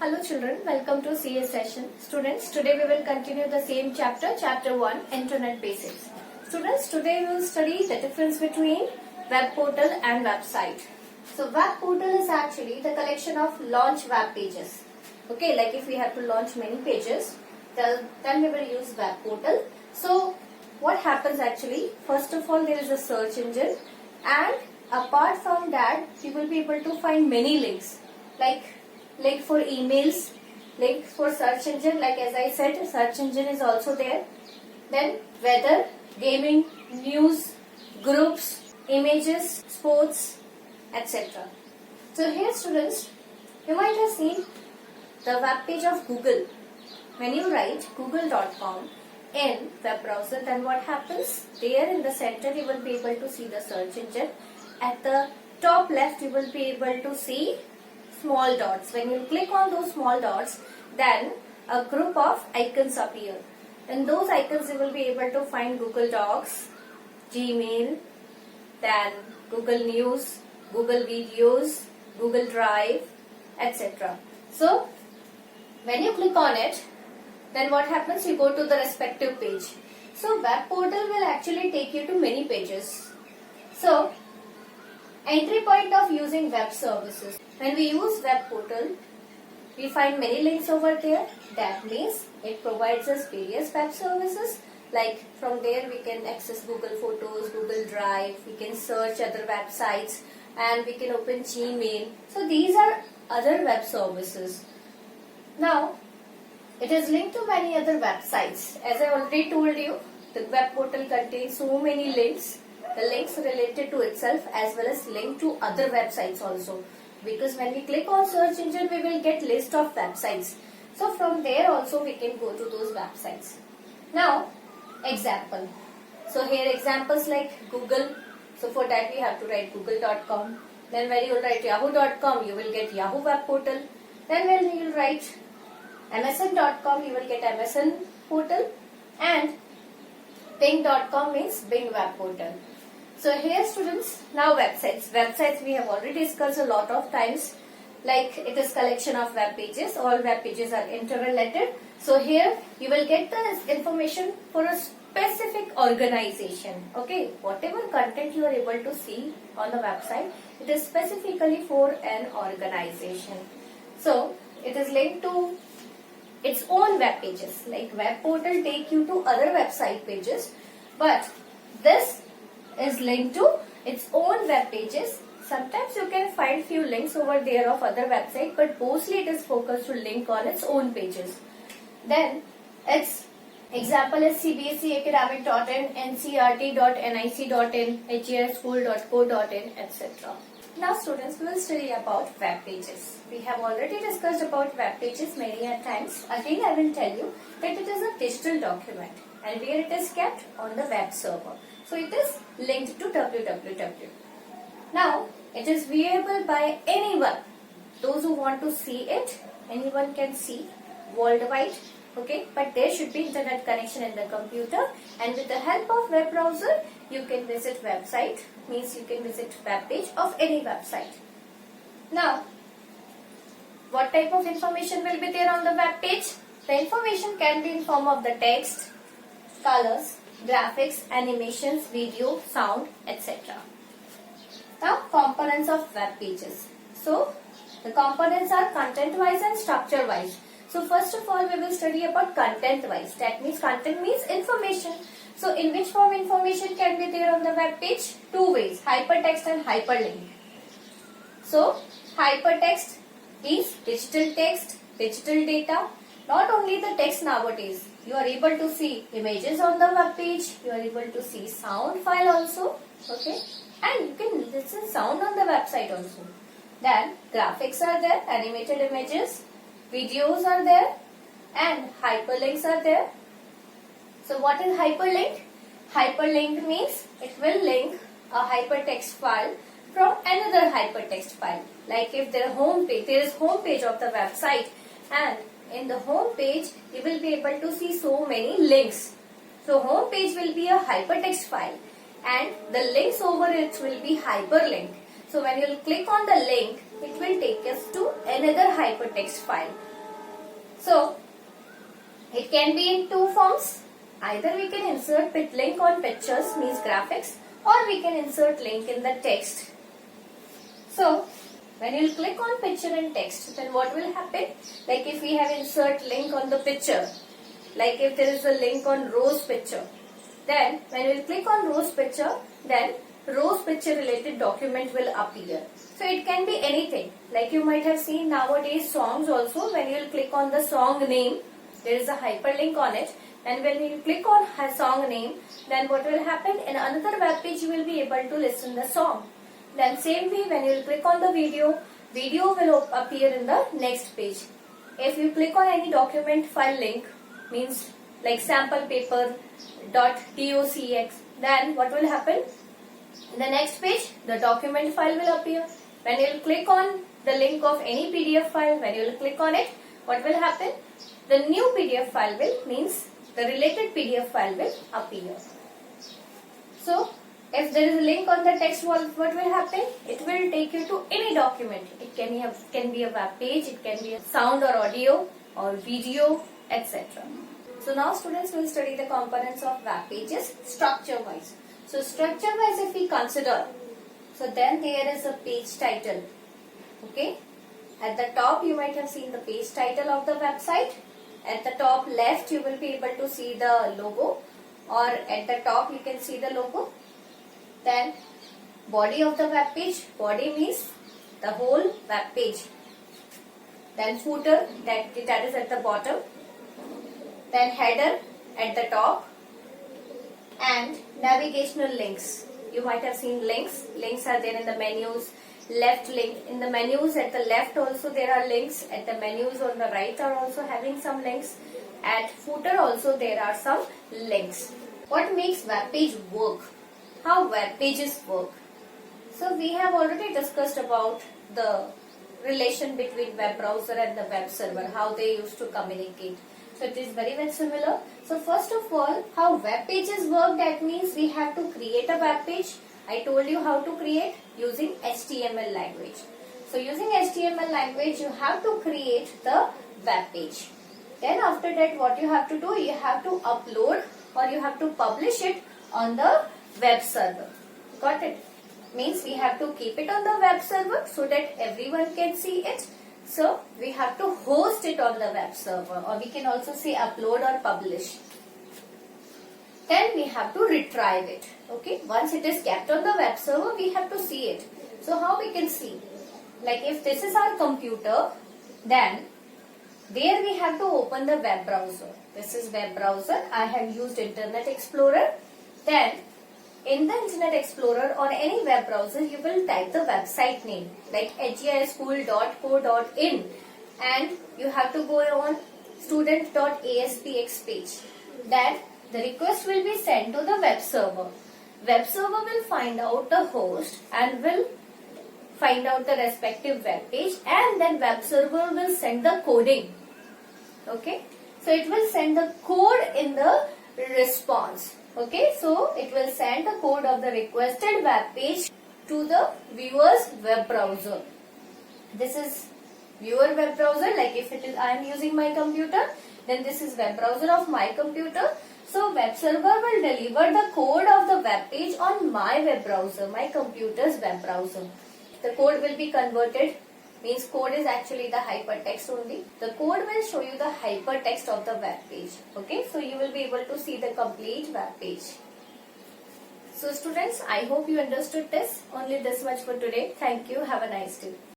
Hello children, welcome to CS session. Students, today we will continue the same chapter, chapter 1, Internet Basics. Students, today we will study the difference between web portal and website. So web portal is actually the collection of launch web pages. Okay, like if we have to launch many pages, then we will use web portal. So what happens actually, first of all there is a search engine, and apart from that you will be able to find many links, like link for emails, link for search engine, like as I said, search engine is also there. Then weather, gaming, news, groups, images, sports, etc. So here students, you might have seen the web page of Google. When you write google.com in web browser, then what happens? There in the center you will be able to see the search engine. At the top left you will be able to see small dots. When you click on those small dots, then a group of icons appear. In those icons you will be able to find Google Docs, Gmail, then Google News, Google Videos, Google Drive, etc. So when you click on it, then what happens? You go to the respective page. So web portal will actually take you to many pages. So entry point of using web services. When we use web portal, we find many links over there. That means it provides us various web services. Like from there we can access Google Photos, Google Drive, we can search other websites, and we can open Gmail. So these are other web services. Now, it is linked to many other websites. As I already told you, the web portal contains so many links. The links related to itself as well as link to other websites also. Because when we click on search engine, we will get list of websites. So from there also we can go to those websites. Now, example. So here examples like Google. So for that we have to write google.com. Then when you write yahoo.com, you will get Yahoo web portal. Then when you write msn.com, you will get msn portal. And bing.com means Bing web portal. So here students, now websites. Websites we have already discussed a lot of times. Like it is collection of web pages. All web pages are interrelated. So here you will get the information for a specific organization. Okay, whatever content you are able to see on the website, it is specifically for an organization. So it is linked to its own web pages. Like web portal take you to other website pages, but this is linked to its own web pages. Sometimes you can find few links over there of other website, but mostly it is focused to link on its own pages. Then its example is cbseacademic.in, ncrt.nic.in, hgschool.co.in, etc. Now students, we will study about web pages. We have already discussed about web pages many a times. Again I will tell you that it is a digital document and where it is kept on the web server. So it is linked to www. Now it is viewable by anyone. Those who want to see it, anyone can see worldwide. Okay, but there should be internet connection in the computer, and with the help of web browser you can visit website, means you can visit web page of any website. Now what type of information will be there on the web page? The information can be in form of the text, colors, graphics, animations, video, sound, etc. Now components of web pages. So the components are content wise and structure wise. So first of all we will study about content wise. That means content means information. So in which form information can be there on the web page? Two ways, hypertext and hyperlink. So hypertext is digital text, digital data. Not only the text nowadays, you are able to see images on the web page, you are able to see sound file also, okay, and you can listen sound on the website also. Then graphics are there, animated images, videos are there, and hyperlinks are there. So what is hyperlink? Hyperlink means it will link a hypertext file from another hypertext file. Like if there is home page of the website, and in the home page you will be able to see so many links. So home page will be a hypertext file and the links over it will be hyperlink. So when you click on the link, it will take us to another hypertext file. So it can be in two forms. Either we can insert link on pictures, means graphics, or we can insert link in the text. So when you click on picture and text, then what will happen? Like if we have insert link on the picture, like if there is a link on Rose picture, then when you click on Rose picture, then Rose picture related document will appear. So it can be anything. Like you might have seen nowadays songs also, when you click on the song name, there is a hyperlink on it, and when you click on a song name, then what will happen? In another web page you will be able to listen the song. Then same way, when you click on the video, video will appear in the next page. If you click on any document file link, means like sample paper .docx, then what will happen? In the next page, the document file will appear. When you click on the link of any PDF file, when you will click on it, what will happen? The new PDF file will, means the related PDF file will appear. So if there is a link on the text, what will happen? It will take you to any document. It can be a web page, it can be a sound or audio or video, etc. So now students will study the components of web pages structure wise. So structure wise if we consider, so then there is a page title. Okay. At the top you might have seen the page title of the website. At the top left you will be able to see the logo, or at the top you can see the logo. Then body of the web page, body means the whole web page. Then footer, that is at the bottom. Then header at the top, and navigational links. You might have seen links. Links are there in the menus. Left link in the menus, at the left also there are links. At the menus on the right are also having some links. At footer also there are some links. What makes web page work? How web pages work? So we have already discussed about the relation between web browser and the web server, how they used to communicate. So it is very much similar. So first of all, how web pages work, that means we have to create a web page. I told you how to create using HTML language. So using HTML language, you have to create the web page. Then after that, what you have to do, you have to upload or you have to publish it on the web server. Got it? Means we have to keep it on the web server so that everyone can see it. So we have to host it on the web server, or we can also say upload or publish. Then we have to retrieve it. Okay, once it is kept on the web server, we have to see it. So how we can see? Like if this is our computer, then there we have to open the web browser. This is web browser. I have used Internet Explorer. Then in the Internet Explorer or any web browser, you will type the website name like hgischool.co.in, and you have to go on student.aspx page. Then the request will be sent to the web server. Web server will find out the host and will find out the respective web page, and then web server will send the coding. Okay, so it will send the code in the response. Okay, so it will send the code of the requested web page to the viewer's web browser. This is viewer web browser. Like if it is I am using my computer, then this is web browser of my computer. So web server will deliver the code of the web page on my web browser, my computer's web browser. The code will be converted, means code is actually the hypertext only. The code will show you the hypertext of the web page. Okay, so you will be able to see the complete web page. So students, I hope you understood this. Only this much for today. Thank you. Have a nice day.